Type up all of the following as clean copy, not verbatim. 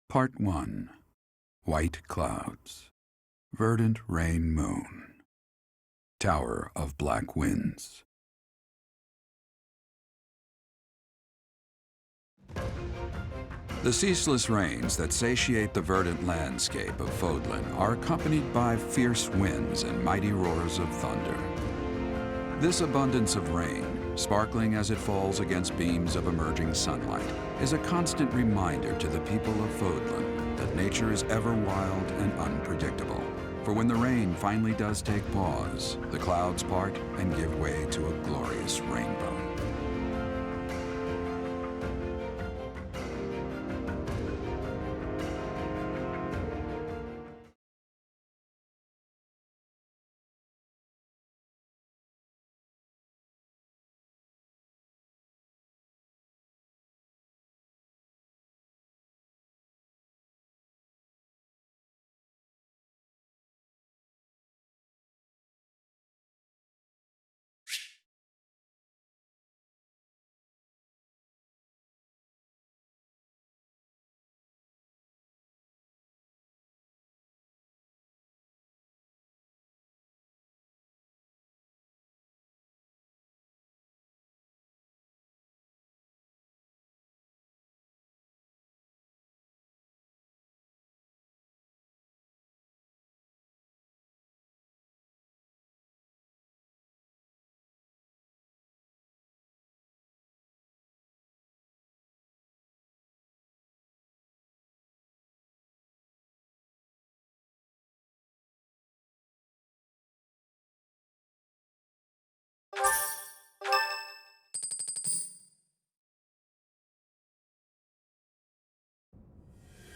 Part 1. White Clouds. Verdant Rain Moon. Tower of Black Winds. The ceaseless rains that satiate the verdant landscape of Fodlan are accompanied by fierce winds and mighty roars of thunder. This abundance of rain, sparkling as it falls against beams of emerging sunlight, is a constant reminder to the people of Fodlan that nature is ever wild and unpredictable. For when the rain finally does take pause, the clouds part and give way to a glorious rainbow.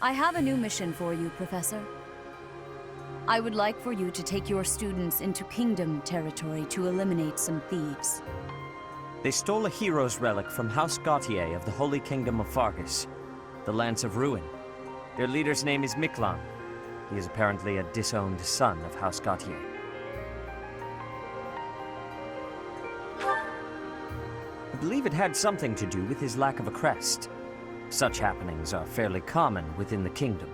I have a new mission for you, Professor. I would like for you to take your students into Kingdom territory to eliminate some thieves. They stole a hero's relic from House Gautier of the Holy Kingdom of Fargus, the Lance of Ruin. Their leader's name is Miklan. He is apparently a disowned son of House Gautier. I believe it had something to do with his lack of a crest. Such happenings are fairly common within the kingdom.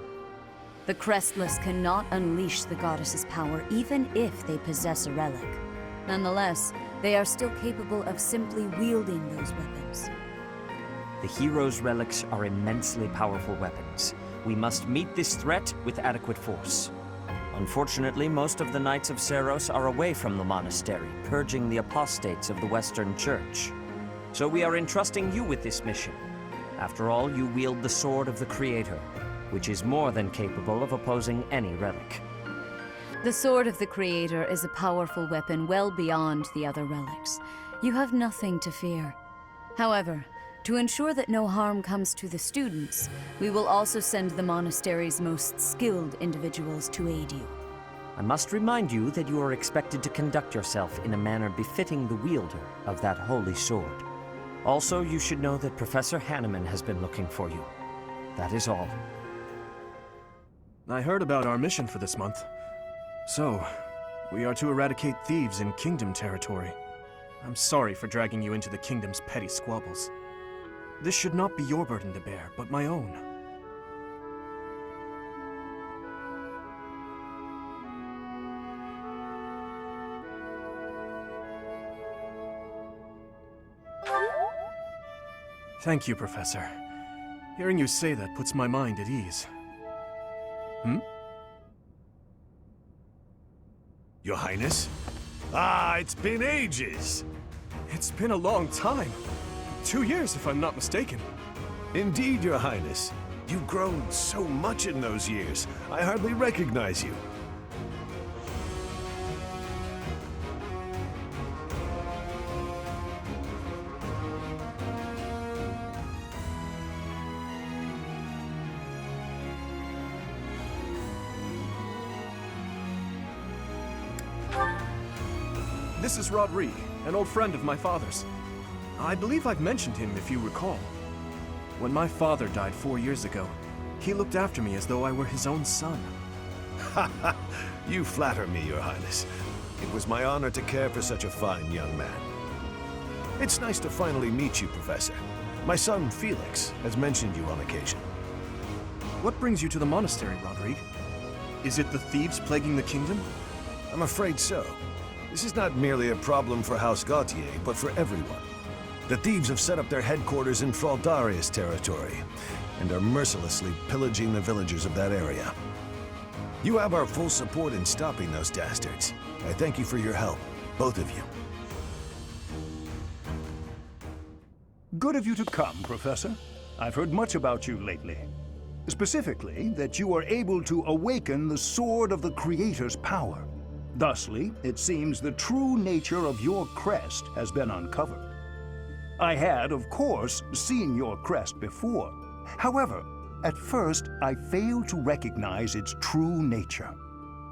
The Crestless cannot unleash the goddess's power even if they possess a relic. Nonetheless, they are still capable of simply wielding those weapons. The hero's relics are immensely powerful weapons. We must meet this threat with adequate force. Unfortunately, most of the Knights of Seros are away from the monastery, purging the apostates of the Western Church. So we are entrusting you with this mission. After all, you wield the Sword of the Creator, which is more than capable of opposing any relic. The Sword of the Creator is a powerful weapon well beyond the other relics. You have nothing to fear. However, to ensure that no harm comes to the students, we will also send the monastery's most skilled individuals to aid you. I must remind you that you are expected to conduct yourself in a manner befitting the wielder of that holy sword. Also, you should know that Professor Hanneman has been looking for you. That is all. I heard about our mission for this month. So, we are to eradicate thieves in Kingdom territory. I'm sorry for dragging you into the Kingdom's petty squabbles. This should not be your burden to bear, but my own. Thank you, Professor. Hearing you say that puts my mind at ease. Your Highness? Ah, it's been ages! It's been a long time. 2 years, if I'm not mistaken. Indeed, Your Highness. You've grown so much in those years, I hardly recognize you. This is Rodrigue, an old friend of my father's. I believe I've mentioned him, if you recall. When my father died 4 years ago, he looked after me as though I were his own son. Ha ha! You flatter me, Your Highness. It was my honor to care for such a fine young man. It's nice to finally meet you, Professor. My son, Felix, has mentioned you on occasion. What brings you to the monastery, Rodrigue? Is it the thieves plaguing the kingdom? I'm afraid so. This is not merely a problem for House Gautier, but for everyone. The thieves have set up their headquarters in Fraldarius territory, and are mercilessly pillaging the villagers of that area. You have our full support in stopping those dastards. I thank you for your help, both of you. Good of you to come, Professor. I've heard much about you lately. Specifically, that you are able to awaken the sword of the Creator's power. Thusly, it seems the true nature of your crest has been uncovered. I had, of course, seen your crest before. However, at first, I failed to recognize its true nature.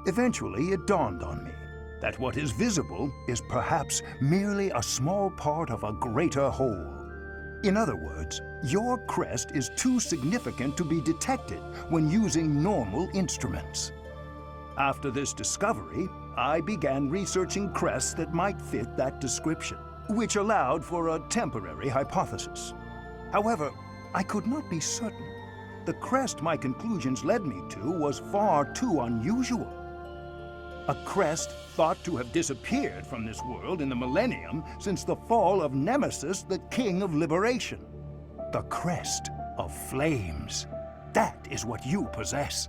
Eventually, it dawned on me that what is visible is perhaps merely a small part of a greater whole. In other words, your crest is too significant to be detected when using normal instruments. After this discovery, I began researching crests that might fit that description, which allowed for a temporary hypothesis. However, I could not be certain. The crest my conclusions led me to was far too unusual. A crest thought to have disappeared from this world in the millennium since the fall of Nemesis, the King of Liberation. The crest of flames. That is what you possess.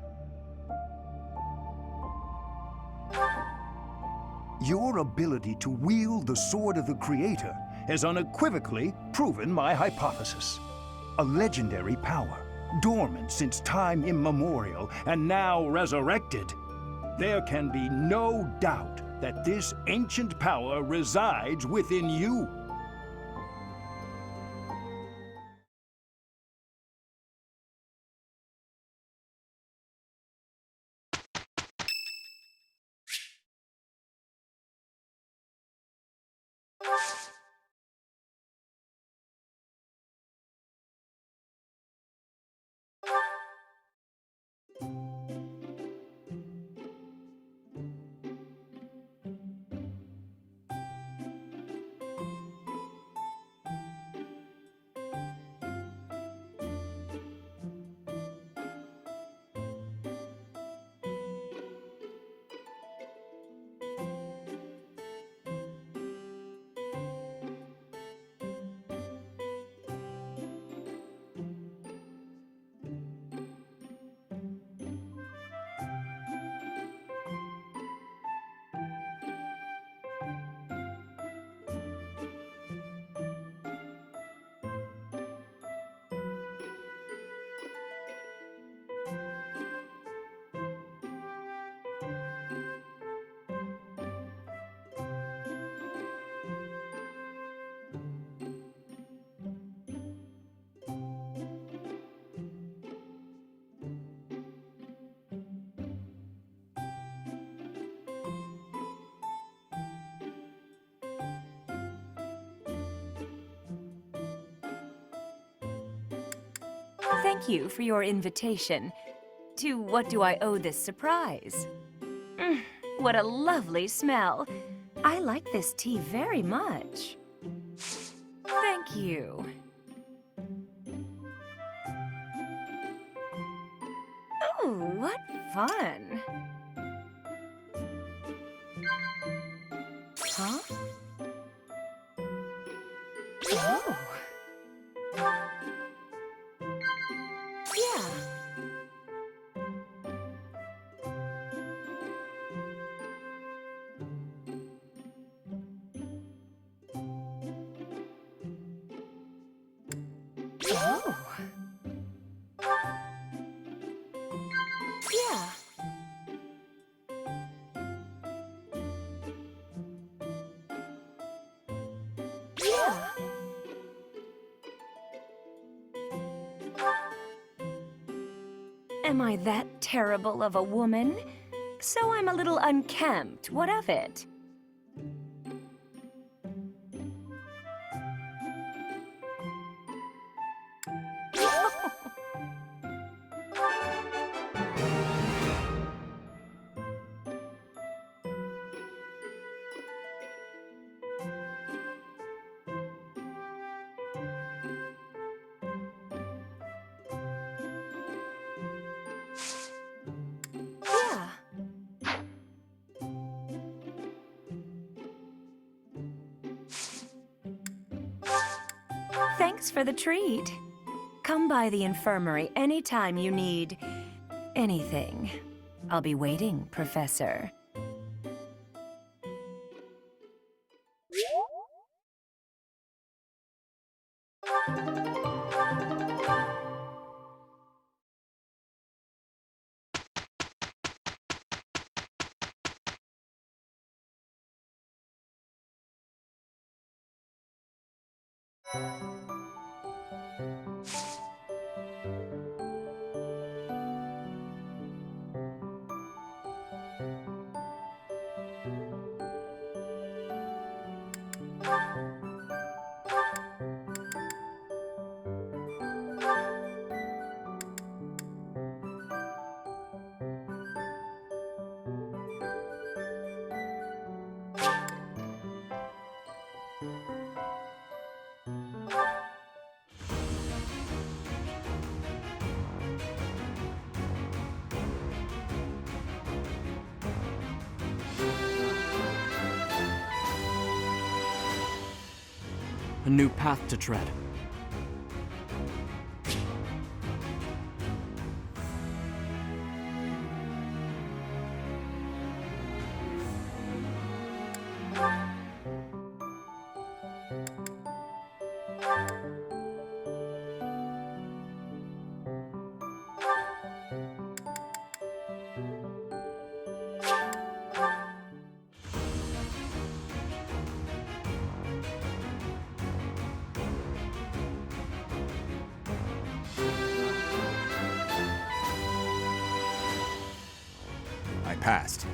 Your ability to wield the sword of the Creator has unequivocally proven my hypothesis. A legendary power, dormant since time immemorial and now resurrected. There can be no doubt that this ancient power resides within you. Thank you for your invitation. To what do I owe this surprise? What a lovely smell. I like this tea very much. Thank you. Oh, what fun. Huh? Oh. Yeah. Oh. Yeah. Yeah. Am I that terrible of a woman? So I'm a little unkempt. What of it? Thanks for the treat. Come by the infirmary anytime you need anything. I'll be waiting, Professor. A new path to tread. I passed.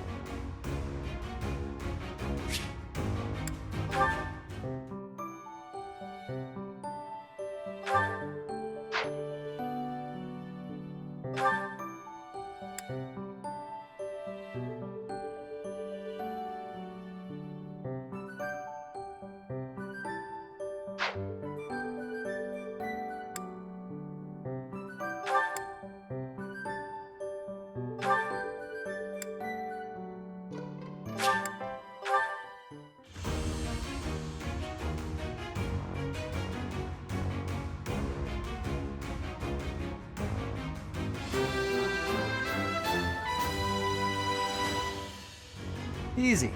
Easy.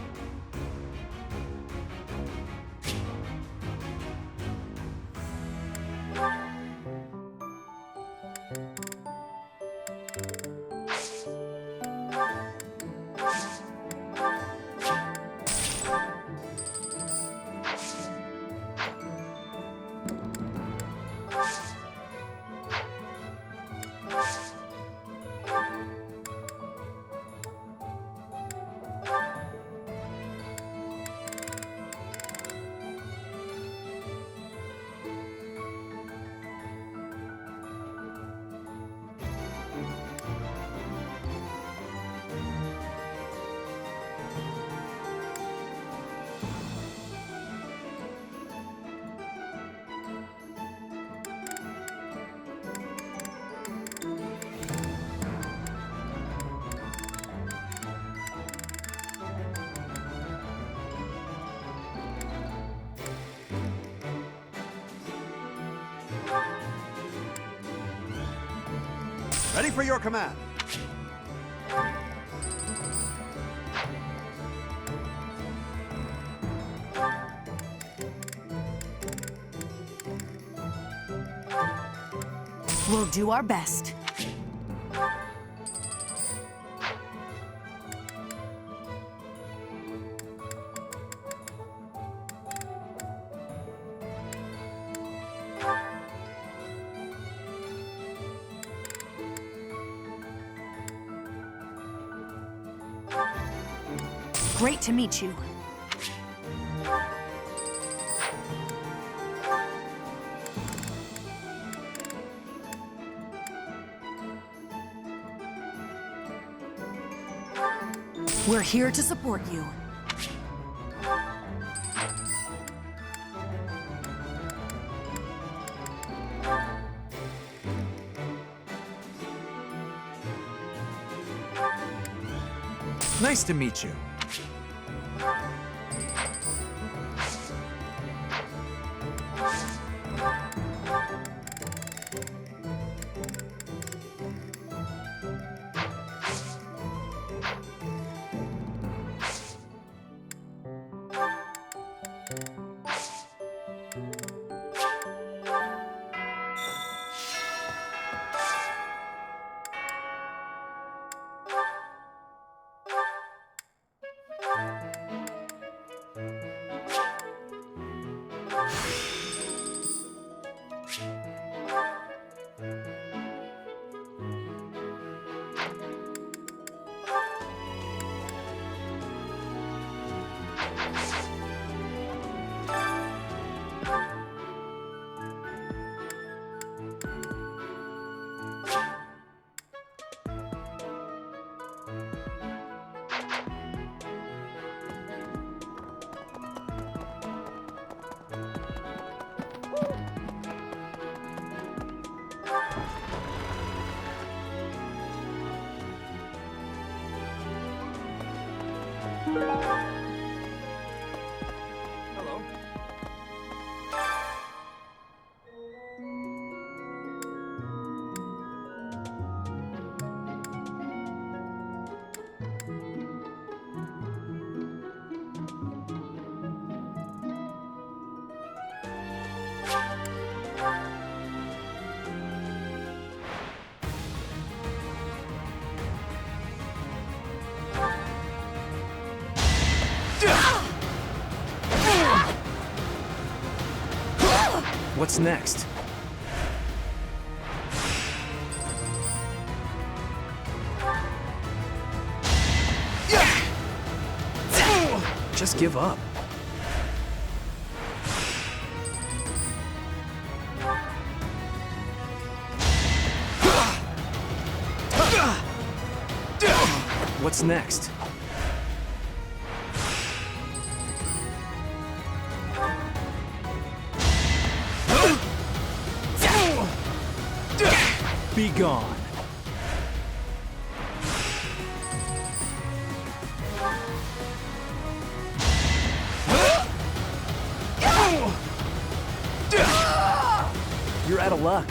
Ready for your command. We'll do our best. Great to meet you. We're here to support you. Nice to meet you. Hello. What's next? Just give up. What's next? Be gone. You're out of luck.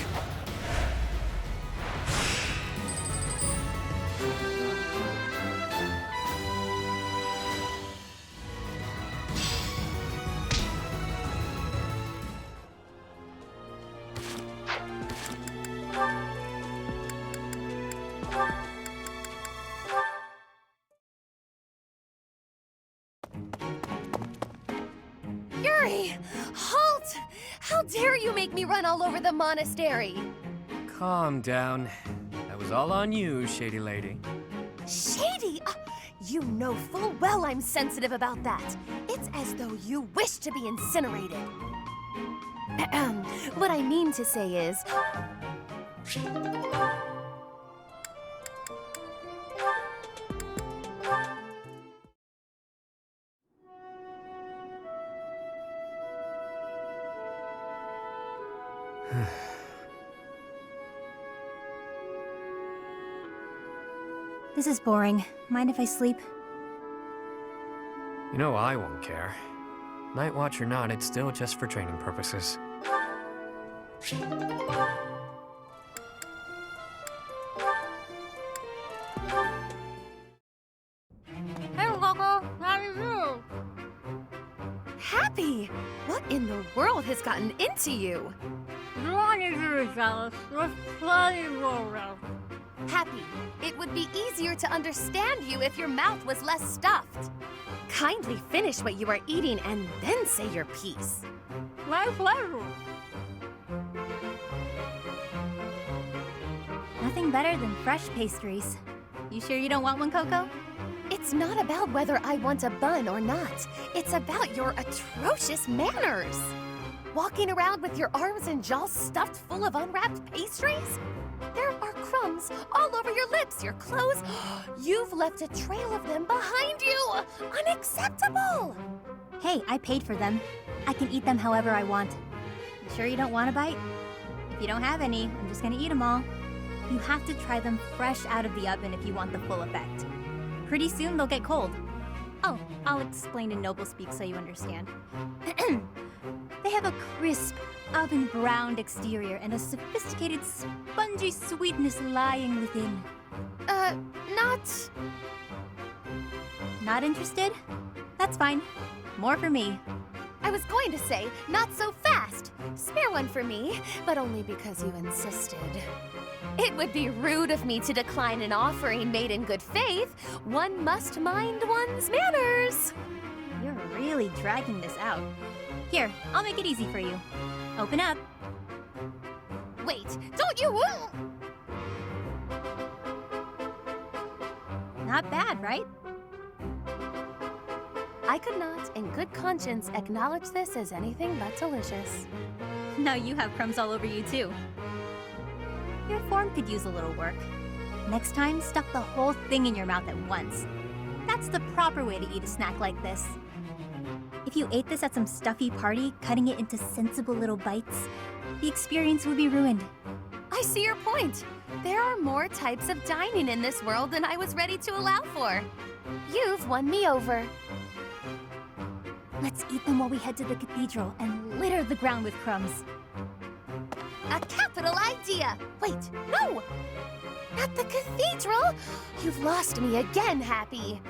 Yuri! Halt! How dare you make me run all over the monastery? Calm down. That was all on you, Shady Lady. Shady? You know full well I'm sensitive about that. It's as though you wish to be incinerated. What I mean to say is... This is boring. Mind if I sleep? You know I won't care. Night Watch or not, it's still just for training purposes. Hey, Coco! How do you do? Happy? What in the world has gotten into you? You don't need to be jealous. There's plenty to go around. Happy, it would be easier to understand you if your mouth was less stuffed. Kindly finish what you are eating and then say your piece. My pleasure. Nothing better than fresh pastries. You sure you don't want one, Coco? It's not about whether I want a bun or not. It's about your atrocious manners. Walking around with your arms and jaws stuffed full of unwrapped pastries? There are crumbs all over your lips, your clothes. You've left a trail of them behind you. Unacceptable! Hey, I paid for them. I can eat them however I want. You sure you don't want a bite? If you don't have any, I'm just gonna eat them all. You have to try them fresh out of the oven if you want the full effect. Pretty soon they'll get cold. Oh, I'll explain in noble speak so you understand. They have a crisp, oven-browned exterior and a sophisticated, spongy sweetness lying within. Not... Not interested? That's fine. More for me. I was going to say, not so fast. Spare one for me, but only because you insisted. It would be rude of me to decline an offering made in good faith. One must mind one's manners. You're really dragging this out. Here, I'll make it easy for you. Open up. Wait, don't you... Not bad, right? I could not, in good conscience, acknowledge this as anything but delicious. Now you have crumbs all over you, too. Your form could use a little work. Next time, stuff the whole thing in your mouth at once. That's the proper way to eat a snack like this. If you ate this at some stuffy party, cutting it into sensible little bites, the experience would be ruined. I see your point. There are more types of dining in this world than I was ready to allow for. You've won me over. Let's eat them while we head to the cathedral and litter the ground with crumbs. A capital idea! Wait, no! Not the cathedral! You've lost me again, Happy.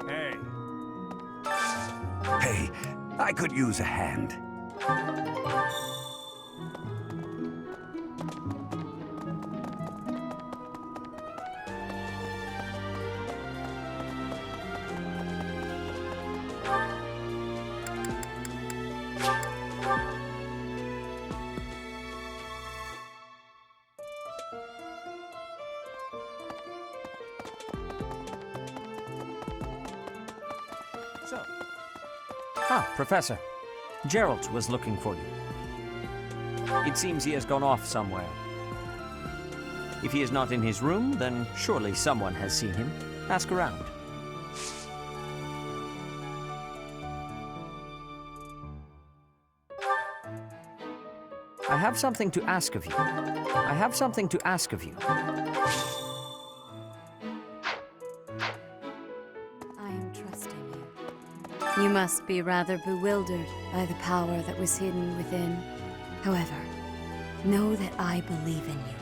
Hey. Hey, I could use a hand. So, Professor. Gerald was looking for you. It seems he has gone off somewhere. If he is not in his room, then surely someone has seen him. Ask around. I have something to ask of you. I have something to ask of you. I am trusting you. You must be rather bewildered by the power that was hidden within. However, know that I believe in you.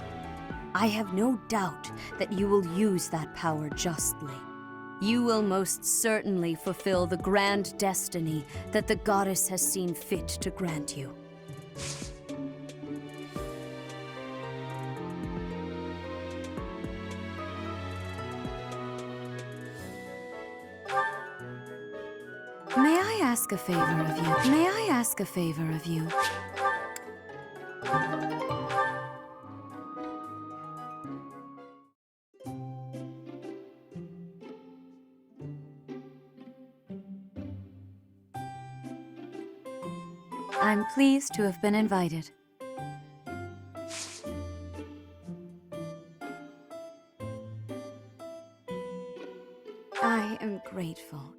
I have no doubt that you will use that power justly. You will most certainly fulfill the grand destiny that the goddess has seen fit to grant you. May I ask a favor of you? May I ask a favor of you? I'm pleased to have been invited. I am grateful.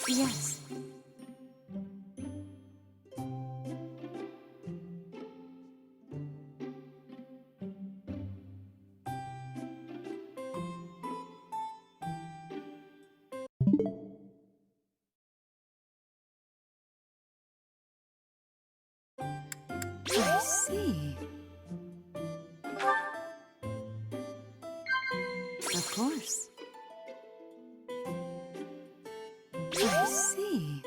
Yes. I see. Of course. I see.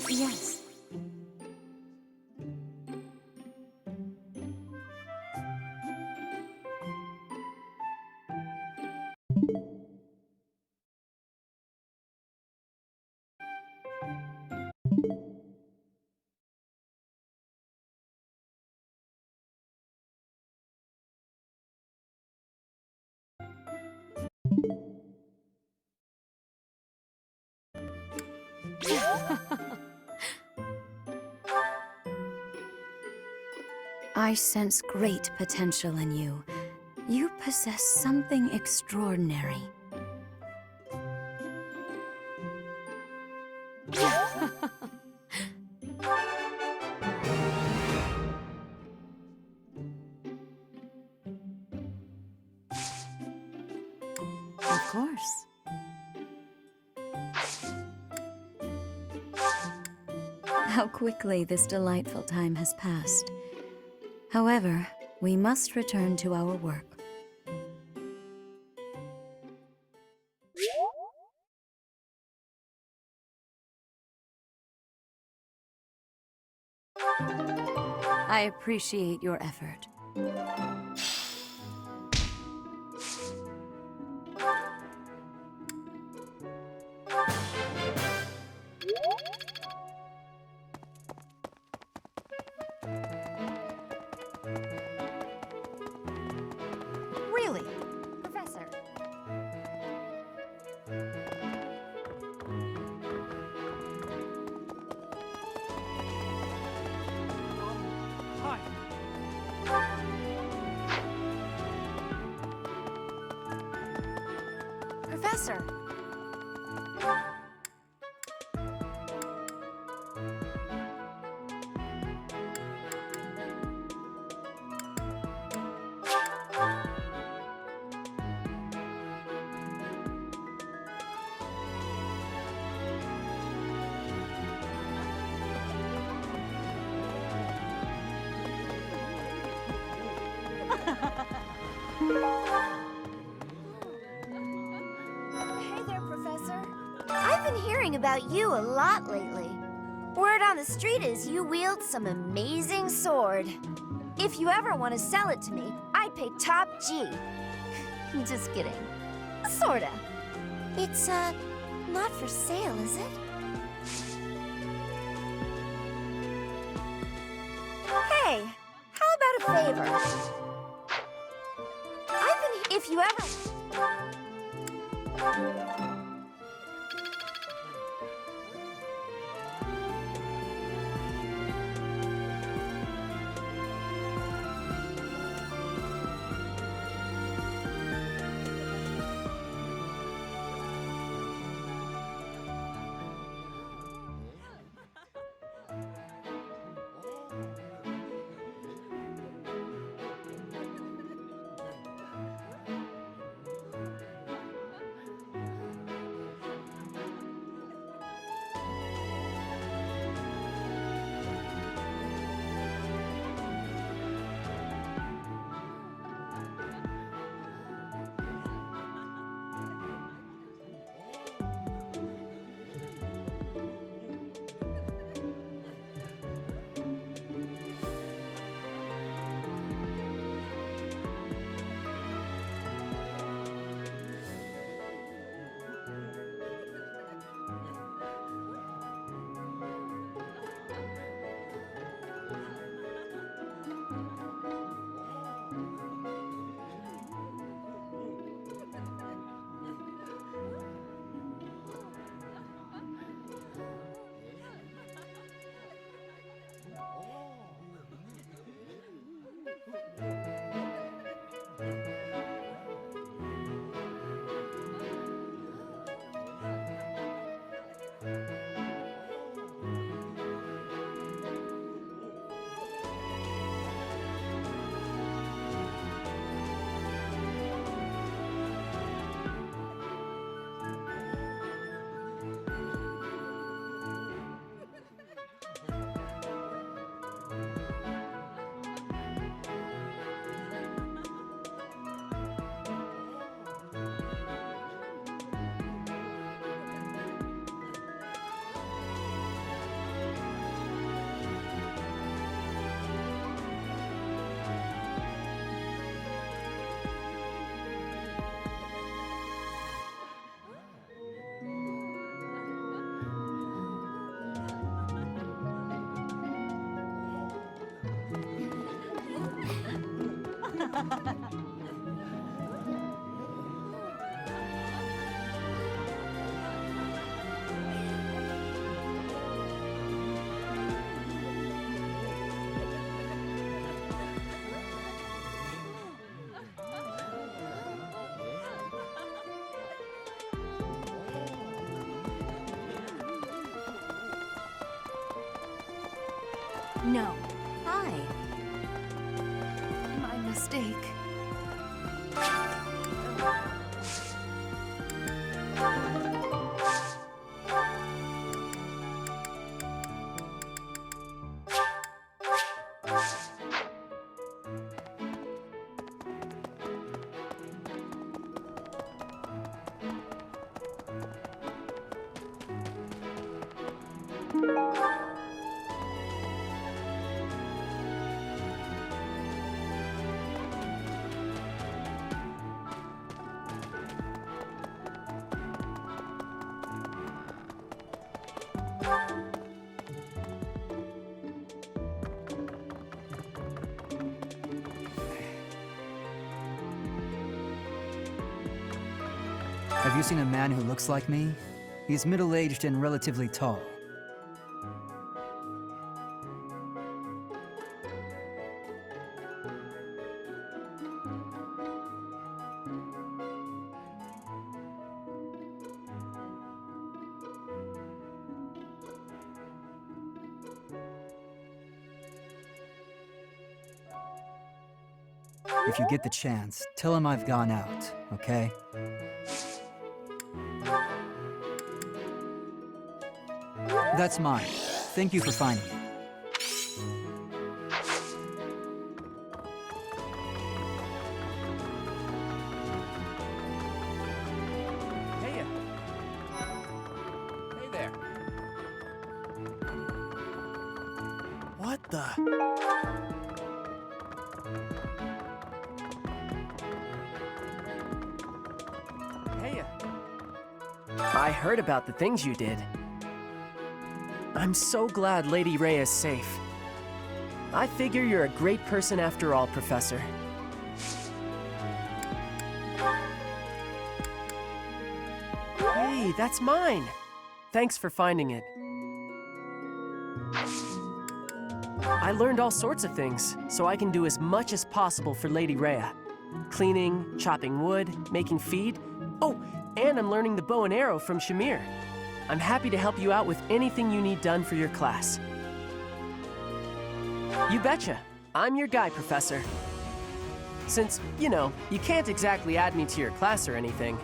Yes. I sense great potential in you. You possess something extraordinary. Of course. How quickly this delightful time has passed. However, we must return to our work. I appreciate your effort. Really? Professor. Professor. Hey there, Professor. I've been hearing about you a lot lately. Word on the street is you wield some amazing sword. If you ever want to sell it to me, I'd pay top G. Just kidding. Sorta. It's, not for sale, is it? Hey, how about a favor? If you ever... No. Hi. My mistake. Have you seen a man who looks like me? He's middle-aged and relatively tall. If you get the chance, tell him I've gone out, okay? That's mine. Thank you for finding it. Hey, hey there. What the? Hey. I heard about the things you did. I'm so glad Lady Rhea is safe. I figure you're a great person after all, Professor. Hey, that's mine! Thanks for finding it. I learned all sorts of things, so I can do as much as possible for Lady Rhea. Cleaning, chopping wood, making feed. Oh, and I'm learning the bow and arrow from Shamir. I'm happy to help you out with anything you need done for your class. You betcha. I'm your guy, Professor. Since, you know, you can't exactly add me to your class or anything.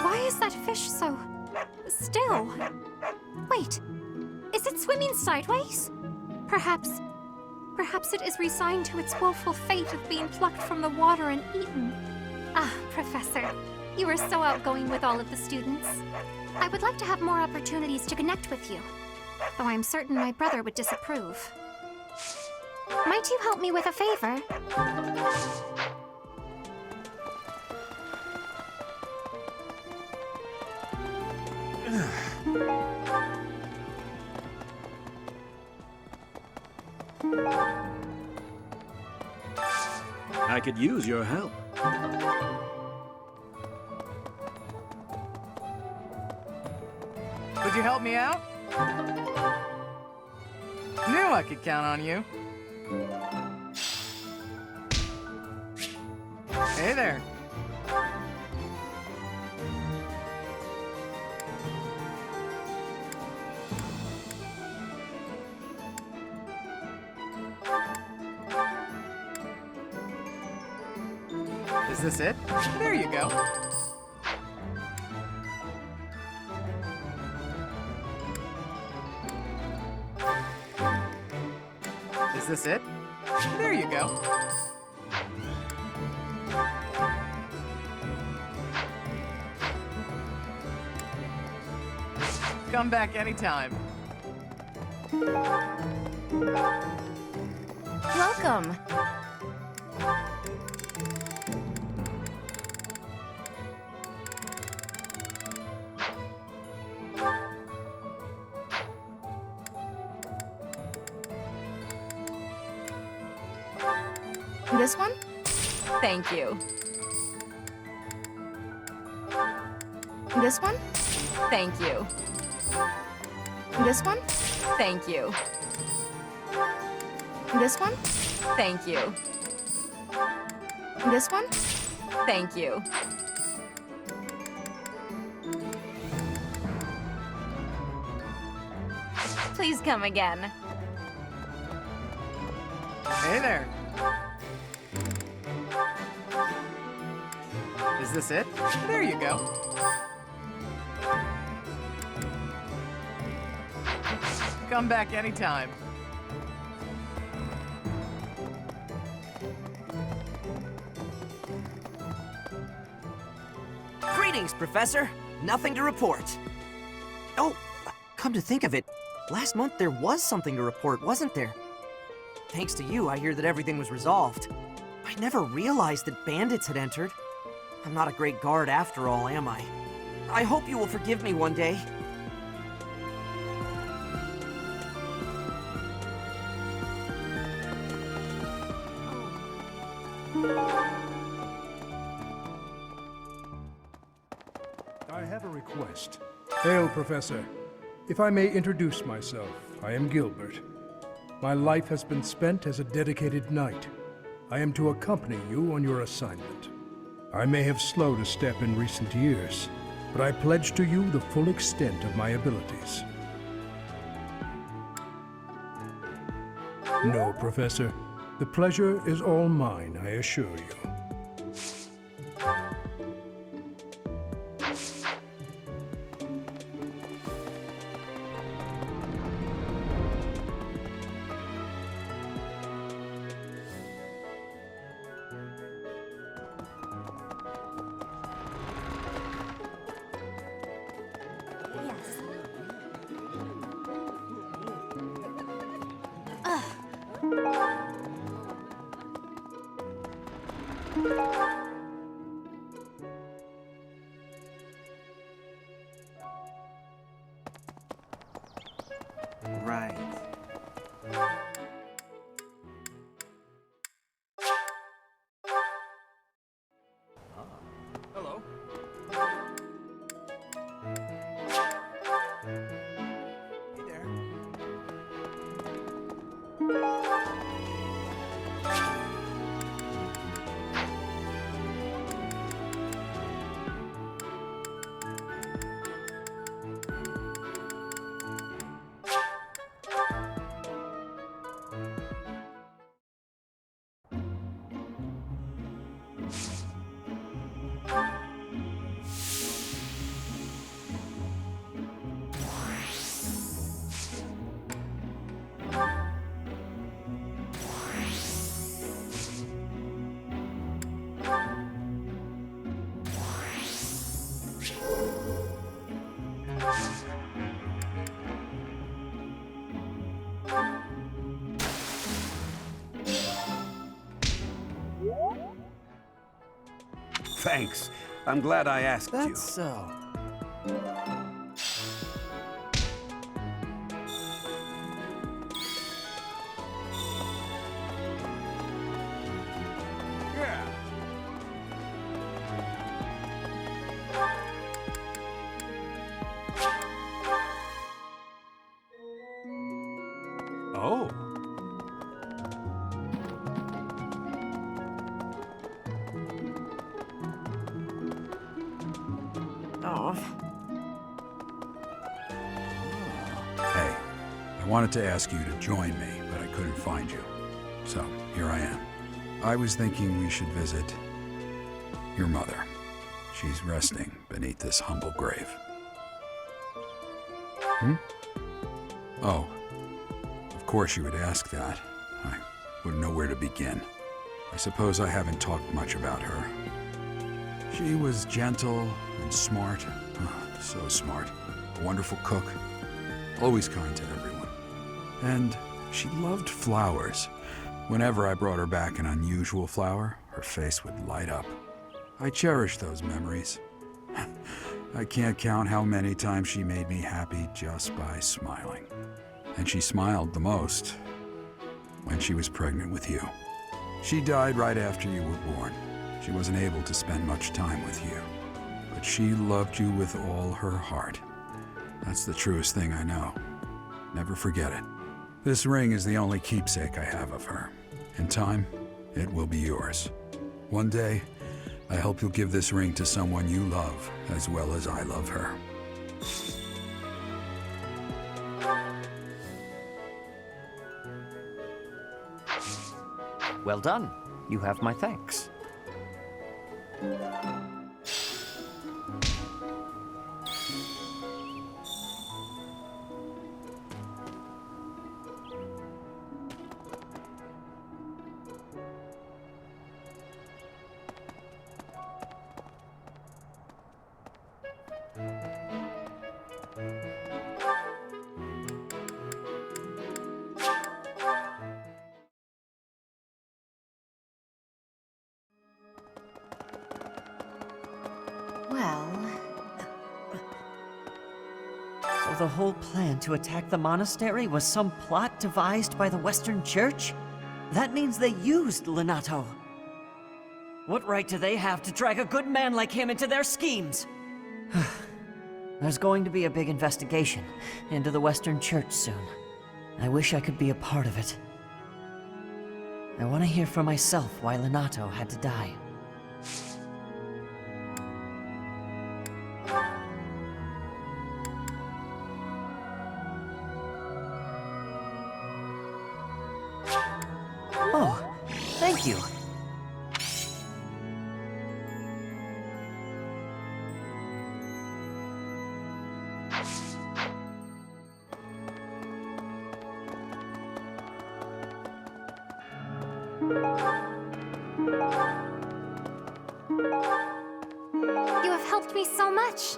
Why is that fish so still? Wait, is it swimming sideways? Perhaps it is resigned to its woeful fate of being plucked from the water and eaten. Ah, Professor, you are so outgoing with all of the students. I would like to have more opportunities to connect with you, though I'm certain my brother would disapprove. Might you help me with a favor? I could use your help. Would you help me out? Knew I could count on you. Hey there. Is this it? There you go. Is this it? There you go. Come back anytime. Welcome. This one? Thank you. This one? Thank you. This one? Thank you. This one? Thank you. This one? Thank you. Please come again. Hey there. Is this it? There you go. Come back anytime. Greetings, Professor. Nothing to report. Oh, come to think of it, last month there was something to report, wasn't there? Thanks to you, I hear that everything was resolved. I never realized that bandits had entered. I'm not a great guard after all, am I? I hope you will forgive me one day. I have a request. Hail, Professor. If I may introduce myself, I am Gilbert. My life has been spent as a dedicated knight. I am to accompany you on your assignment. I may have slowed a step in recent years, but I pledge to you the full extent of my abilities. No, Professor. The pleasure is all mine, I assure you. Right. Hello. Hey there. Thanks. I'm glad I asked you. That's so. Oh. Oh. Hey, I wanted to ask you to join me, but I couldn't find you. So, here I am. I was thinking we should visit your mother. She's resting beneath this humble grave. Oh, of course you would ask that. I wouldn't know where to begin. I suppose I haven't talked much about her. She was gentle and smart. So smart. A wonderful cook. Always kind to everyone. And she loved flowers. Whenever I brought her back an unusual flower, her face would light up. I cherish those memories. I can't count how many times she made me happy just by smiling. And she smiled the most when she was pregnant with you. She died right after you were born. She wasn't able to spend much time with you, but she loved you with all her heart. That's the truest thing I know. Never forget it. This ring is the only keepsake I have of her. In time, it will be yours. One day, I hope you'll give this ring to someone you love as well as I love her. Well done. You have my thanks. So the whole plan to attack the monastery was some plot devised by the Western Church? That means they used Lenato. What right do they have to drag a good man like him into their schemes? There's going to be a big investigation into the Western Church soon. I wish I could be a part of it. I want to hear for myself why Lenato had to die. Oh, thank you. You have helped me so much.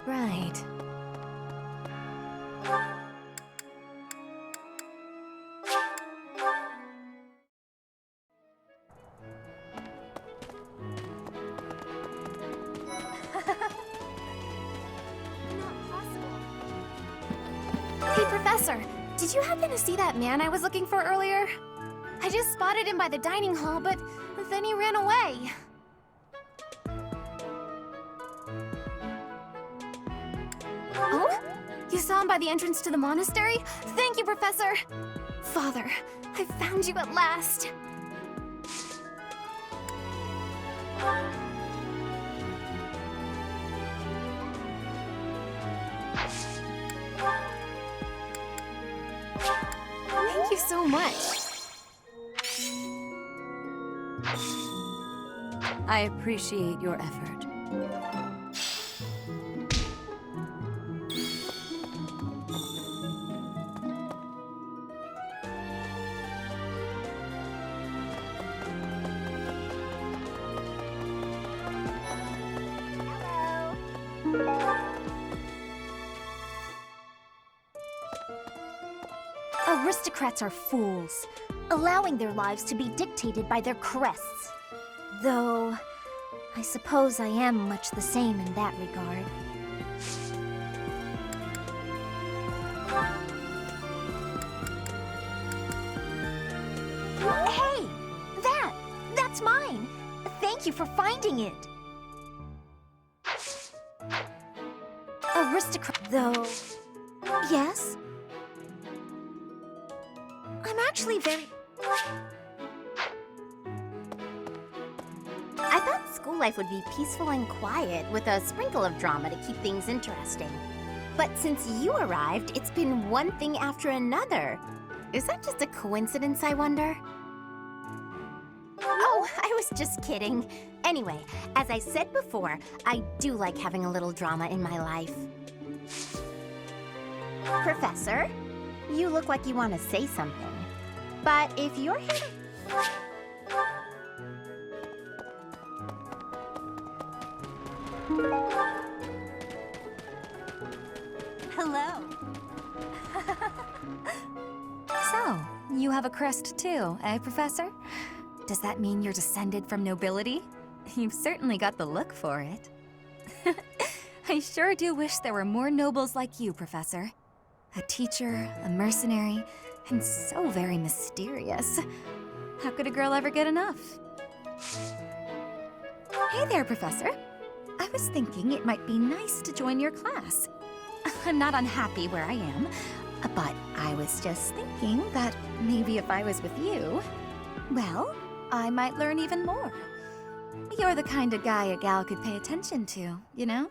Right. Hey, Professor, did you happen to see that man I was looking for earlier? I just spotted him by the dining hall, but then he ran away. Oh? You saw him by the entrance to the monastery? Thank you, Professor! Father, I found you at last! Thank you so much. I appreciate your effort. Aristocrats are fools, allowing their lives to be dictated by their crests. Though, I suppose I am much the same in that regard. Hey! That's mine! Thank you for finding it! Aristocrat, though... Yes? I'm actually very... I thought school life would be peaceful and quiet, with a sprinkle of drama to keep things interesting. But since you arrived, it's been one thing after another. Is that just a coincidence, I wonder? Oh, I was just kidding. Anyway, as I said before, I do like having a little drama in my life. Professor, you look like you want to say something. But if you're here to... Hello. So, you have a crest too, eh, Professor? Does that mean you're descended from nobility? You've certainly got the look for it. I sure do wish there were more nobles like you, Professor. A teacher, a mercenary, and so very mysterious. How could a girl ever get enough? Hey there, Professor. I was thinking it might be nice to join your class. I'm not unhappy where I am, but I was just thinking that maybe if I was with you, well, I might learn even more. You're the kind of guy a gal could pay attention to, you know?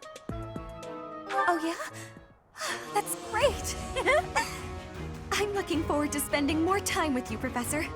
Oh yeah? That's great! I'm looking forward to spending more time with you, Professor.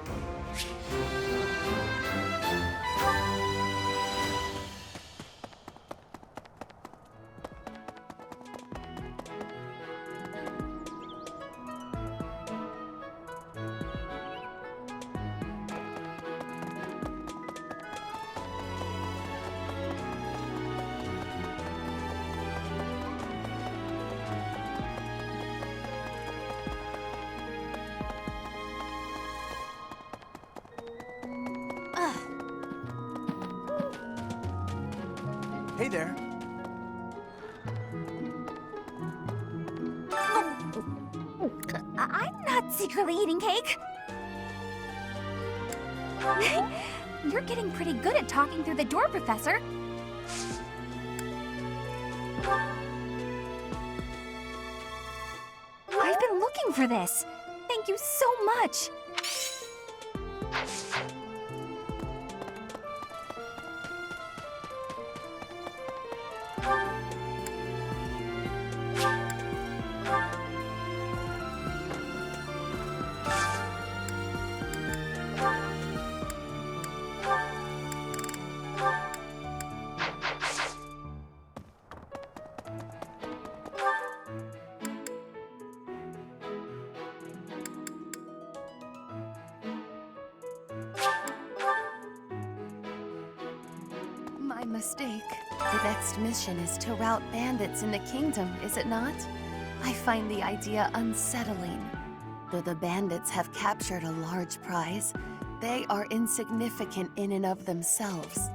Hey there. I'm not secretly eating cake. You're getting pretty good at talking through the door, Professor. I've been looking for this. Thank you so much. My mistake. The next mission is to rout bandits in the kingdom, is it not? I find the idea unsettling. Though the bandits have captured a large prize, they are insignificant in and of themselves.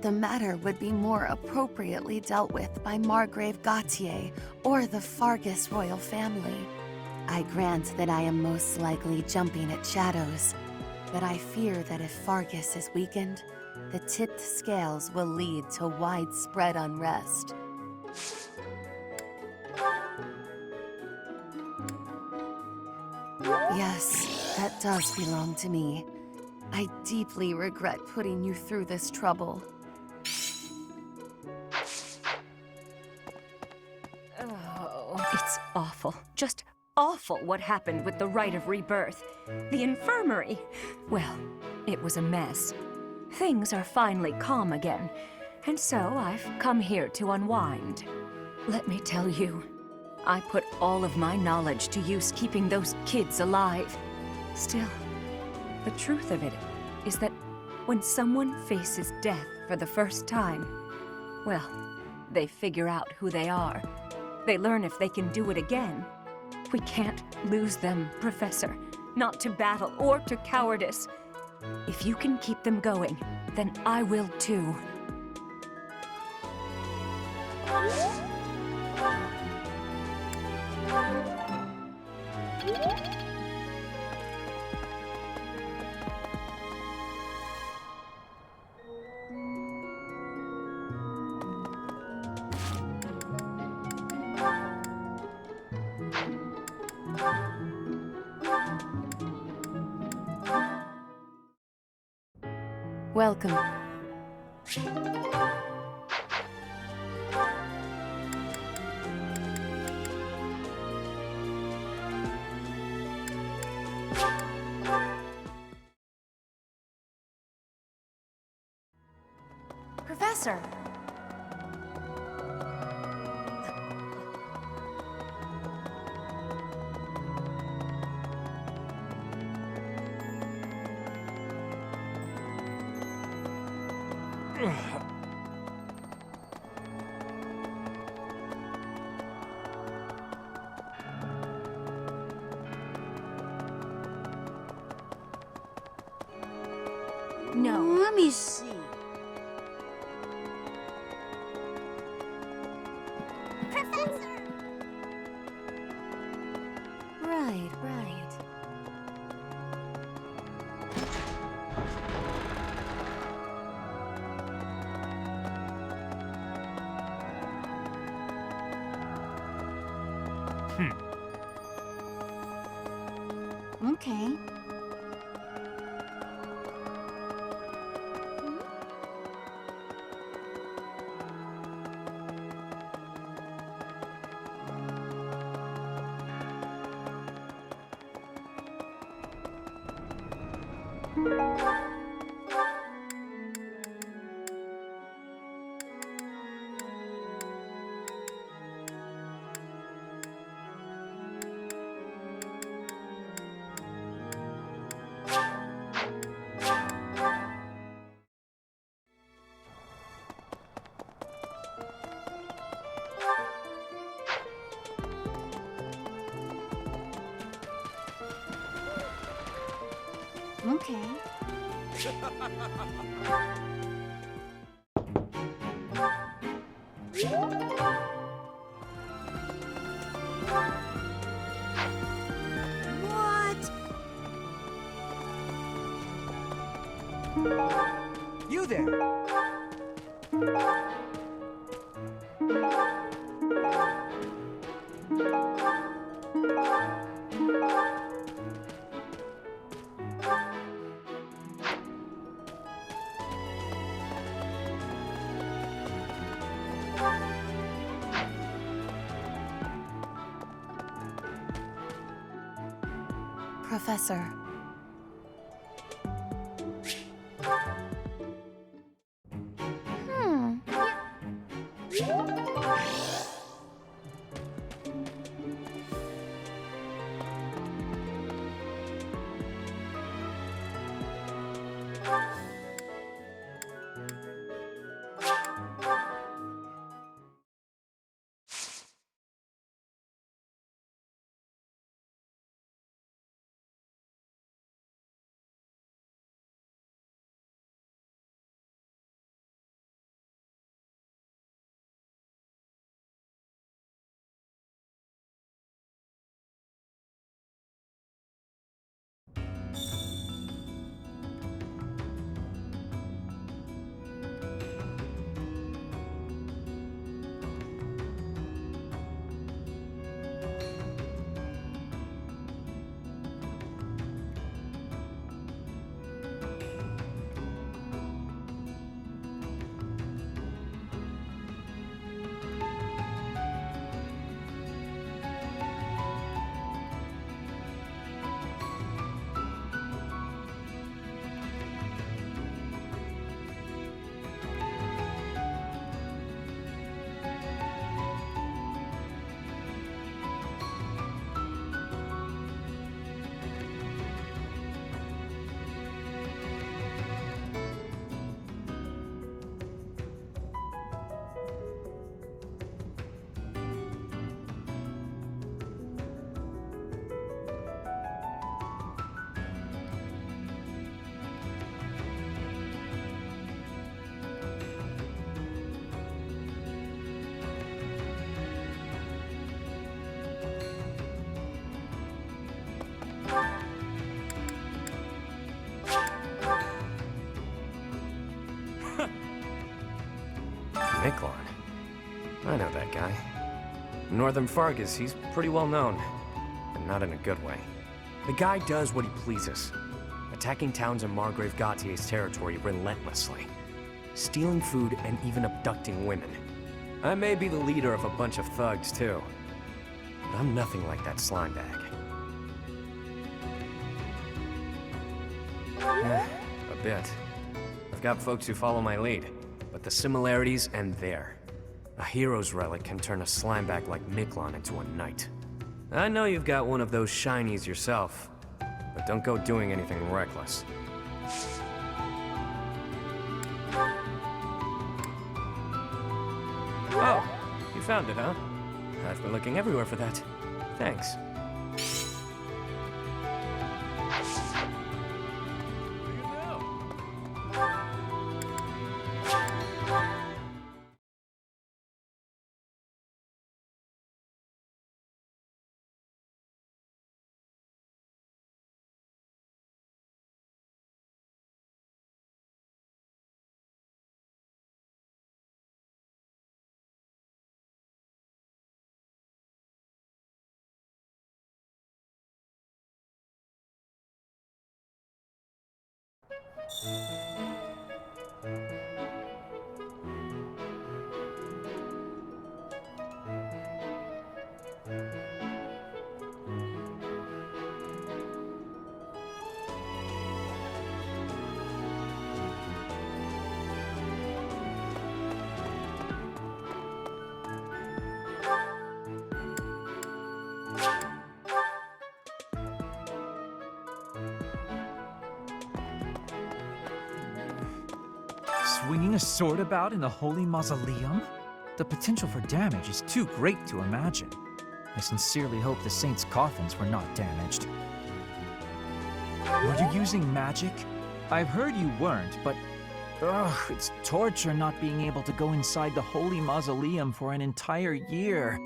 The matter would be more appropriately dealt with by Margrave Gautier or the Fargus royal family. I grant that I am most likely jumping at shadows, but I fear that if Fargus is weakened, the tipped scales will lead to widespread unrest. Yes, that does belong to me. I deeply regret putting you through this trouble. Oh, it's awful. Just awful what happened with the rite of rebirth. The infirmary. Well, it was a mess. Things are finally calm again, and so I've come here to unwind. Let me tell you, I put all of my knowledge to use keeping those kids alive. Still, the truth of it is that when someone faces death for the first time, well, they figure out who they are. They learn if they can do it again. We can't lose them, Professor. Not to battle or to cowardice. If you can keep them going, then I will too. Welcome. Professor! No. Let me see. Professor! Right, right. Okay. Okay. What? You there! Professor. Miklon. I know that guy. In Northern Fargus, he's pretty well known, and not in a good way. The guy does what he pleases, attacking towns in Margrave Gautier's territory relentlessly, stealing food and even abducting women. I may be the leader of a bunch of thugs, too, but I'm nothing like that slime bag. A bit. I've got folks who follow my lead, but the similarities end there. A hero's relic can turn a slimeback like Miklon into a knight. I know you've got one of those shinies yourself, but don't go doing anything reckless. Oh, you found it, huh? I've been looking everywhere for that. Thanks. Swinging a sword about in the Holy Mausoleum? The potential for damage is too great to imagine. I sincerely hope the saints' coffins were not damaged. Were you using magic? I've heard you weren't, but it's torture not being able to go inside the Holy Mausoleum for an entire year.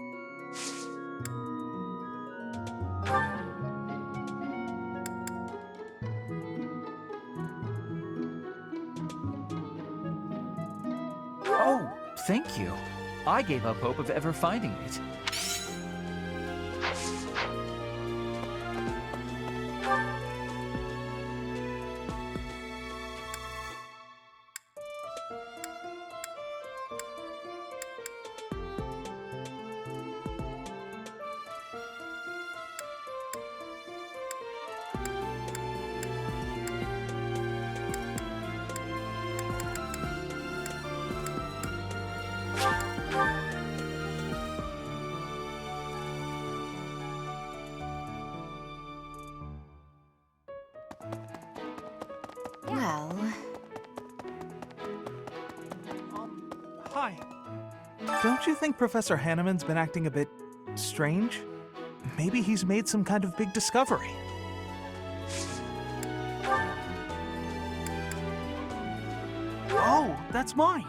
Oh, thank you. I gave up hope of ever finding it. Well... Hi. Don't you think Professor Hanneman's been acting a bit strange? Maybe he's made some kind of big discovery. Oh, that's mine.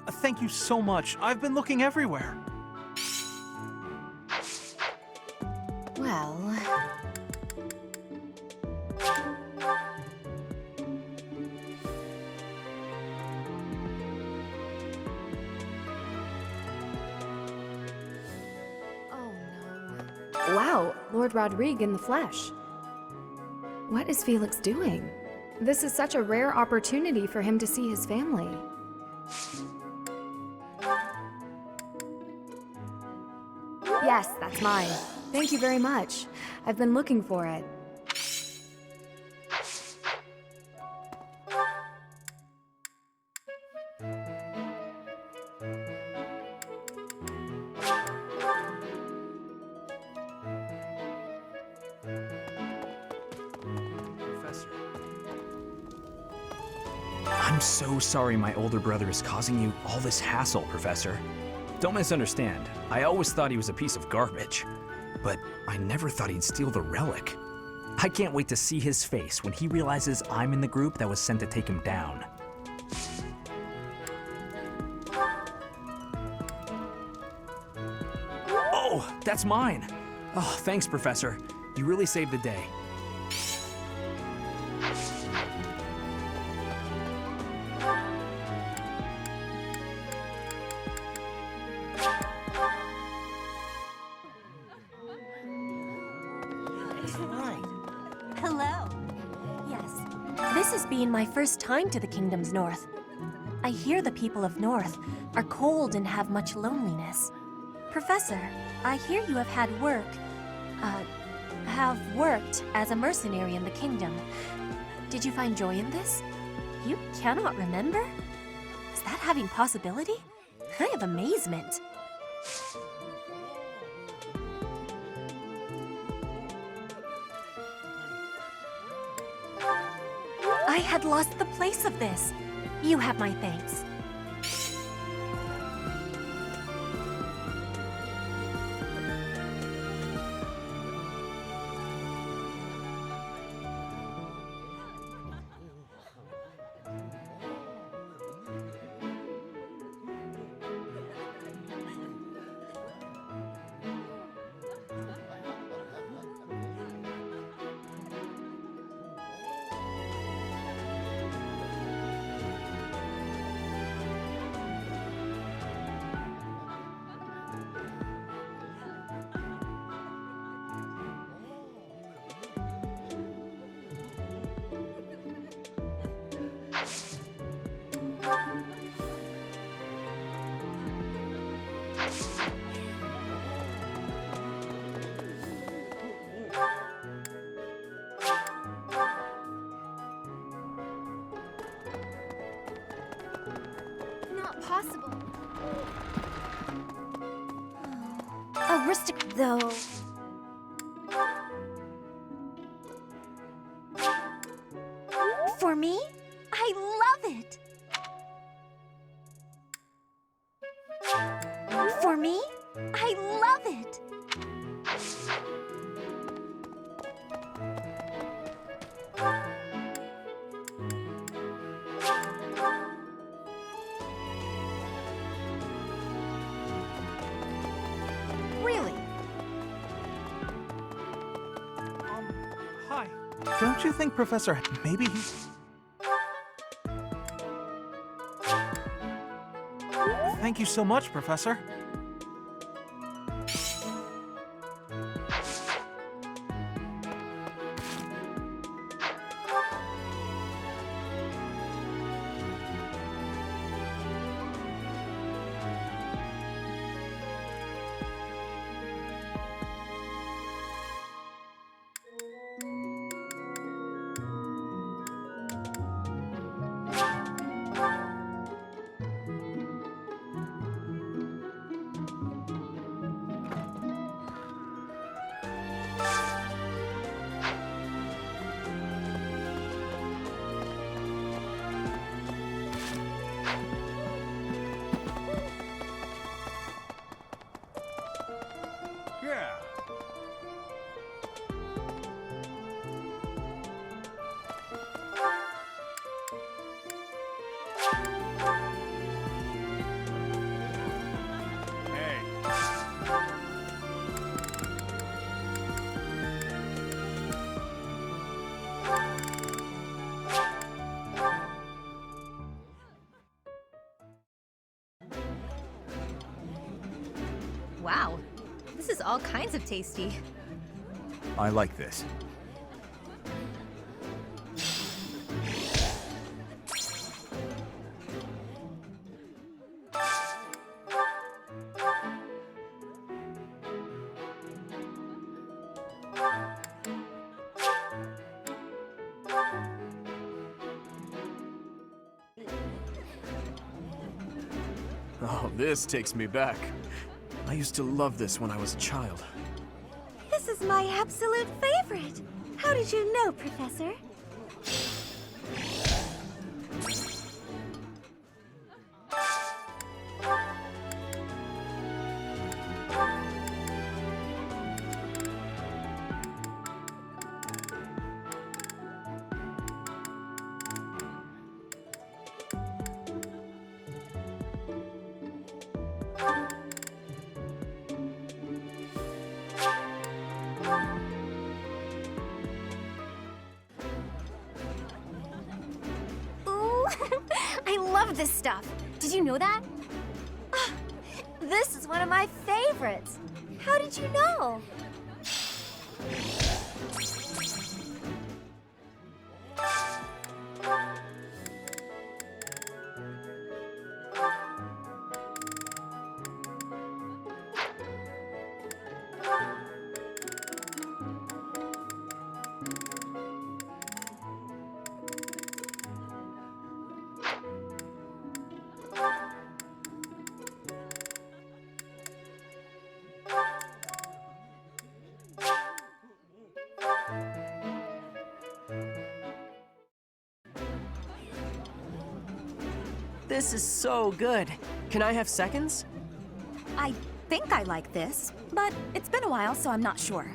Thank you so much. I've been looking everywhere. Well... Wow, Lord Rodrigue in the flesh. What is Felix doing? This is such a rare opportunity for him to see his family. Yes, that's mine. Thank you very much. I've been looking for it. I'm so sorry my older brother is causing you all this hassle, Professor. Don't misunderstand. I always thought he was a piece of garbage. But I never thought he'd steal the relic. I can't wait to see his face when he realizes I'm in the group that was sent to take him down. Oh, that's mine! Oh, thanks, Professor. You really saved the day. has been my first time to the Kingdom's North. I hear the people of North are cold and have much loneliness. Professor, I hear you have worked as a mercenary in the Kingdom. Did you find joy in this? You cannot remember? Is that having possibility? I have amazement. I had lost the place of this. You have my thanks. Not possible. Though. For me, I love it. For me, I love it. Really? Hi. Don't you think Professor... maybe he... Thank you so much, Professor. Yeah. Wow, this is all kinds of tasty. I like this. Oh, this takes me back. I used to love this when I was a child. This is my absolute favorite. How did you know, Professor? I love this stuff. Did you know that? This is one of my favorites. How did you know? This is so good. Can I have seconds? I think I like this, but it's been a while, so I'm not sure.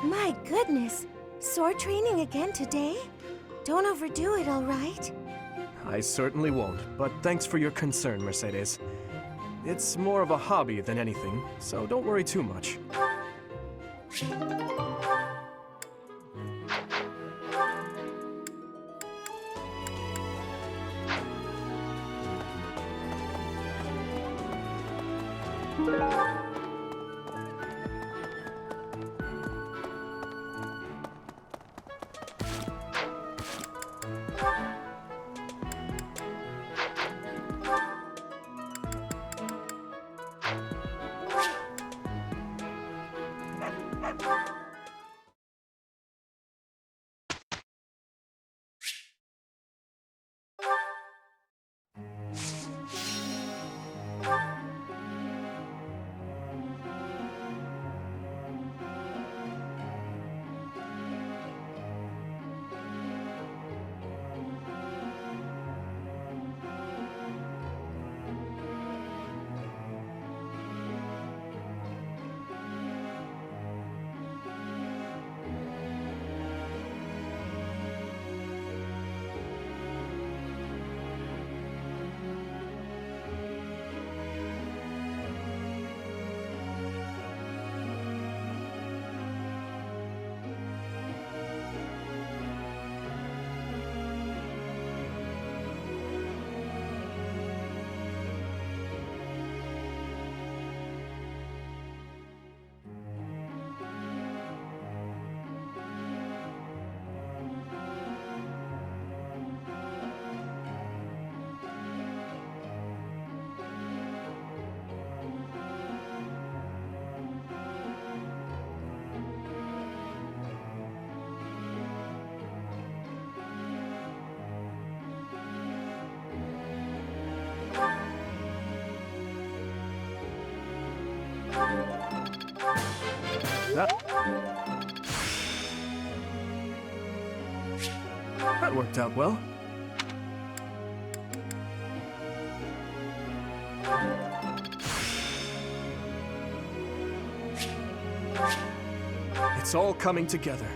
My goodness, sword training again today? Don't overdo it, all right? I certainly won't, but thanks for your concern, Mercedes. It's more of a hobby than anything, so don't worry too much. That worked out well. It's all coming together.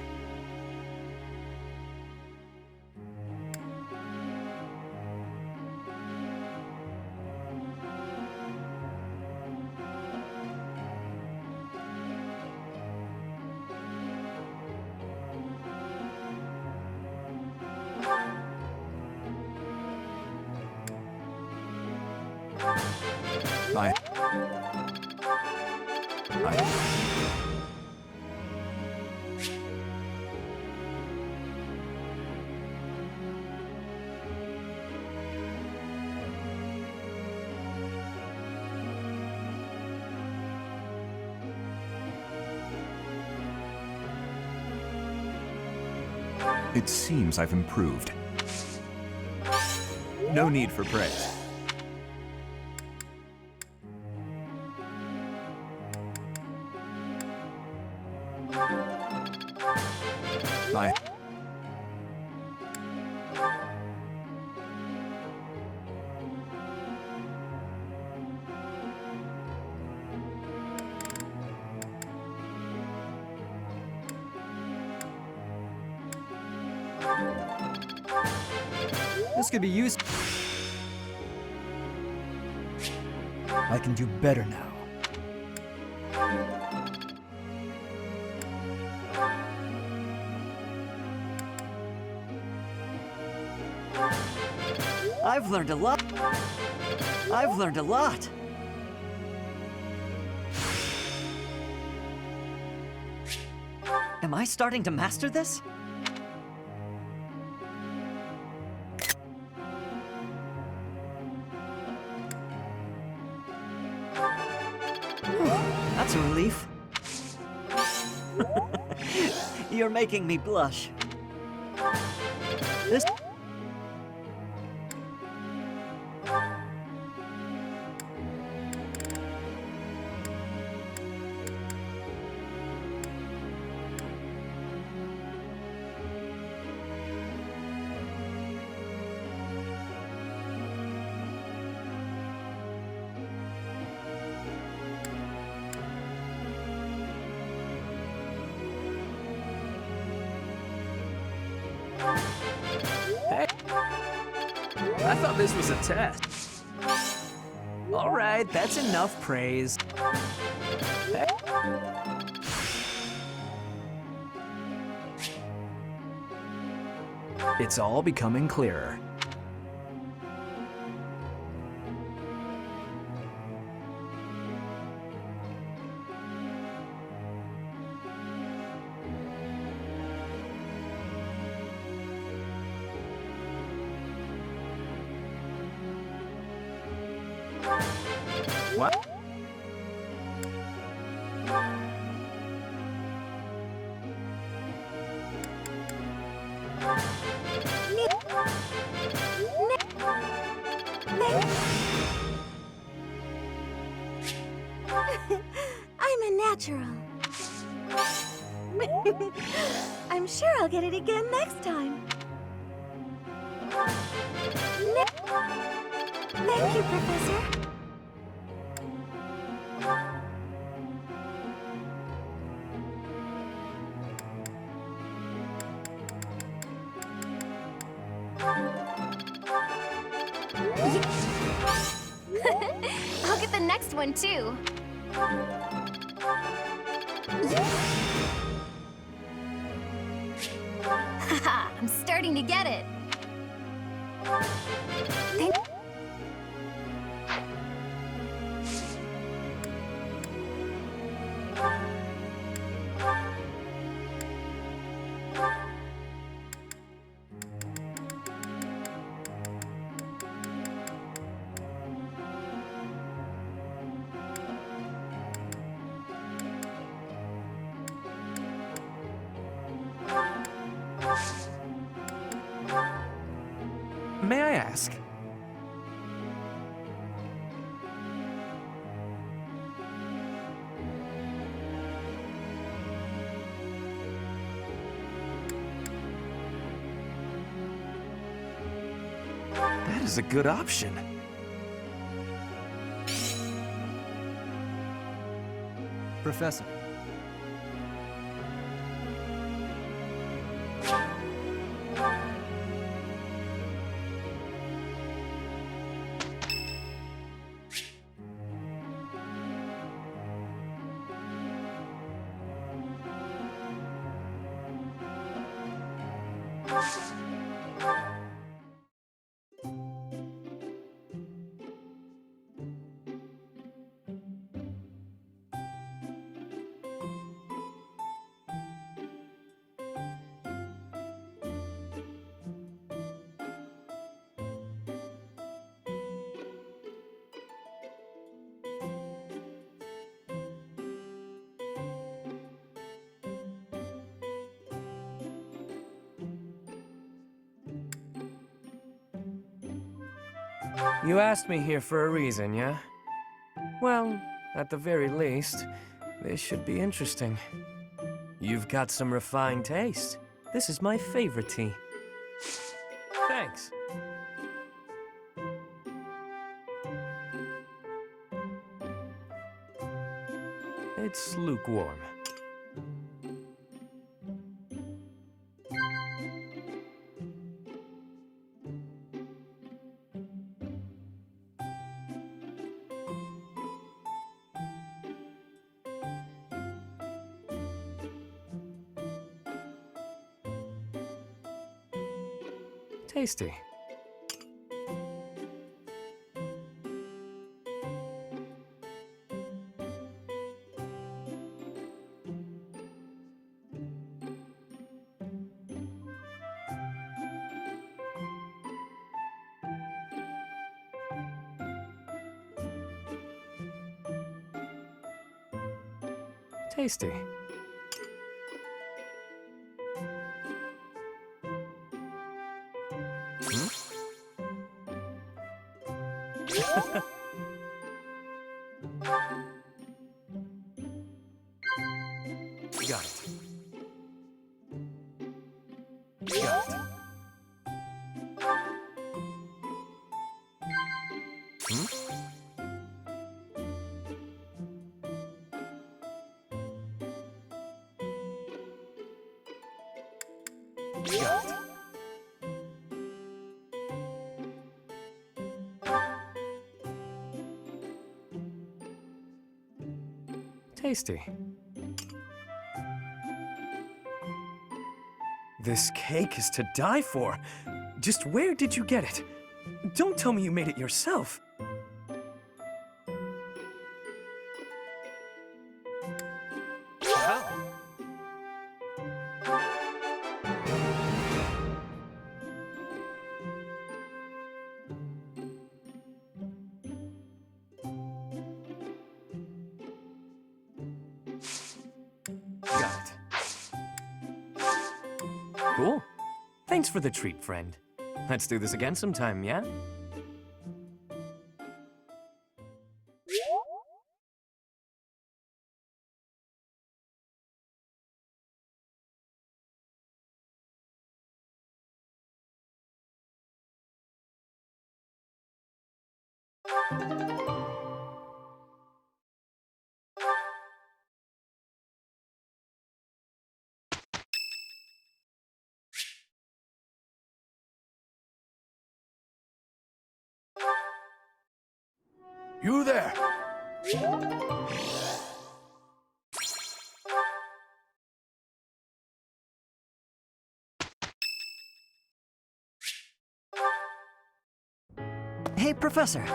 It seems I've improved. No need for praise. This could be useful. I can do better now. I've learned a lot. I've learned a lot. Am I starting to master this? That's a relief. You're making me blush. This... Hey! I thought this was a test. All right, that's enough praise. Hey. It's all becoming clearer. What? I'm a natural. I'm sure I'll get it again next time. Thank you, Professor. I'll get the next one, too. Haha, I'm starting to get it. May I ask? That is a good option. Professor. You asked me here for a reason, yeah? Well, at the very least, this should be interesting. You've got some refined taste. This is my favorite tea. Thanks. It's lukewarm. Tasty. Tasty. Got it. Got it. Got it. Tasty. This cake is to die for. Just where did you get it? Don't tell me you made it yourself. Wow. Got it. Cool. Thanks for the treat, friend. Let's do this again sometime, yeah? You there! Hey, Professor.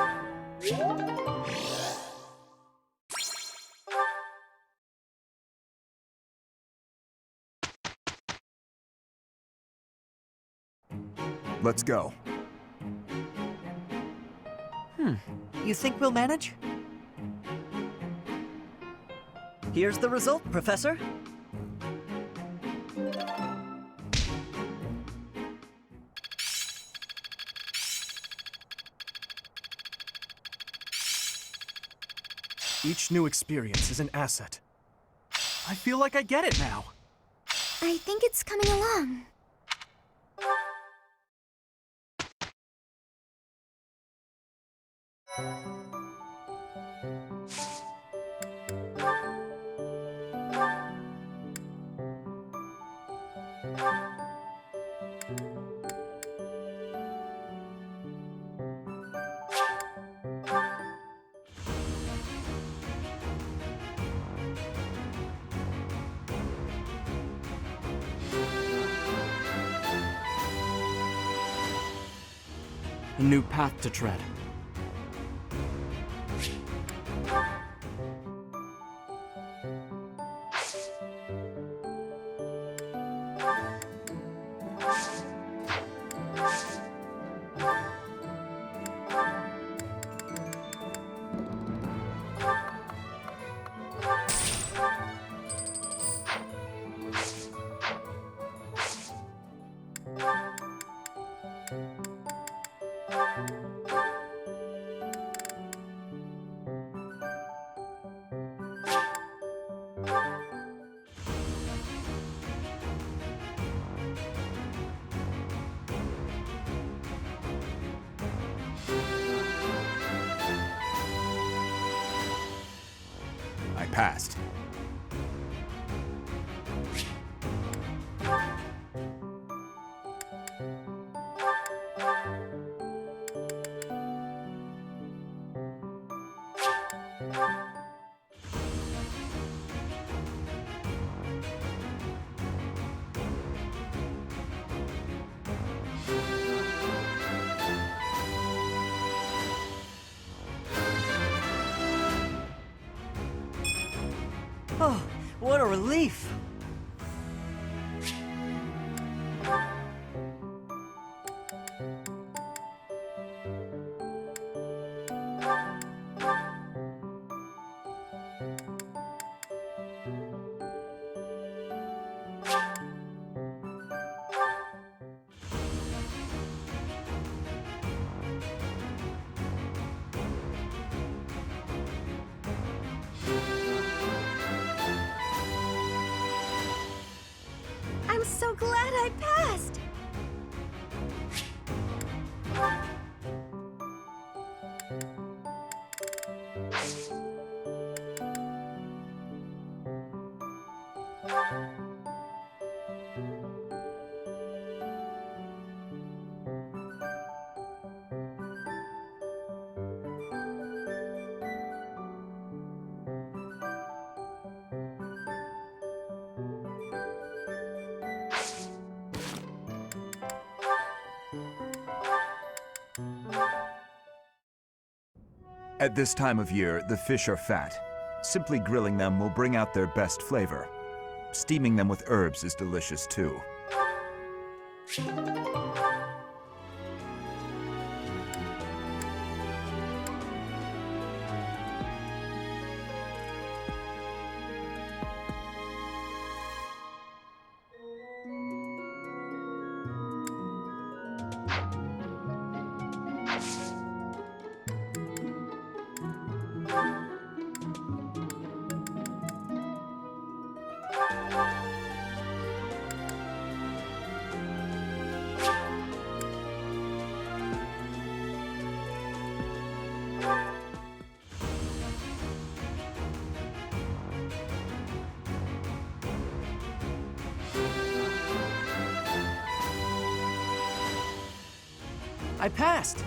Let's go. You think we'll manage? Here's the result, Professor. Each new experience is an asset. I feel like I get it now. I think it's coming along. A new path to tread. I passed. Oh, what a relief! At this time of year, the fish are fat. Simply grilling them will bring out their best flavor. Steaming them with herbs is delicious too. I passed!